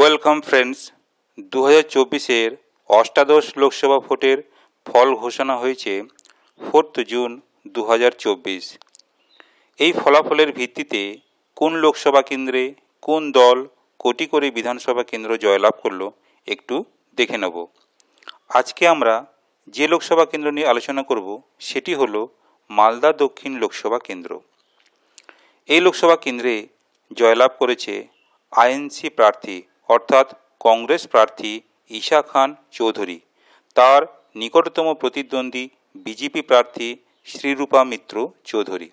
Welcome friends, 2024-এর অষ্টাদশ লোকসভা ভোটের ফল ঘোষণা হয়েছে 4 জুন 2024। এই ফলাফলের ভিত্তিতে কোন লোকসভা কেন্দ্রে কোন দল কোটি করে বিধানসভা কেন্দ্র জয়লাভ করলো একটু দেখে নেব। আজকে আমরা যে লোকসভা কেন্দ্র নিয়ে আলোচনা করব সেটি হলো মালদা দক্ষিণ লোকসভা কেন্দ্র। এই লোকসভা কেন্দ্রে জয়লাভ করেছে আইএনসি প্রার্থী অর্থাৎ কংগ্রেস প্রার্থী ঈশা খান চৌধুরী, তার নিকটতম প্রতিদ্বন্দ্বী বিজেপি প্রার্থী শ্রীরূপা মিত্র চৌধুরী।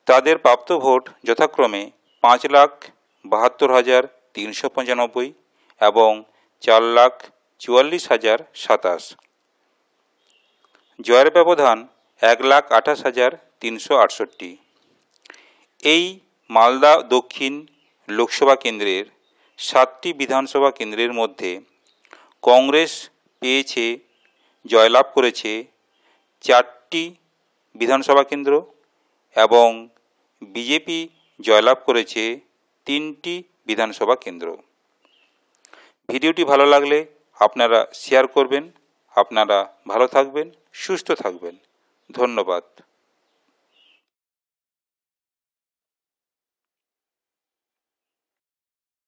তাদের প্রাপ্ত ভোট যথাক্রমে 5,72,395 এবং 4,44,027। জয়ের ব্যবধান 1,28,368। এই মালদা দক্ষিণ লোকসভা কেন্দ্রের 7টি বিধানসভা কেন্দ্রের মধ্যে কংগ্রেস পেয়েছে জয়লাভ করেছে 4টি বিধানসভা কেন্দ্র এবং বিজেপি জয়লাভ করেছে 3টি বিধানসভা কেন্দ্র। ভিডিওটি ভালো লাগলে আপনারা শেয়ার করবেন। আপনারা ভালো থাকবেন, সুস্থ থাকবেন। ধন্যবাদ।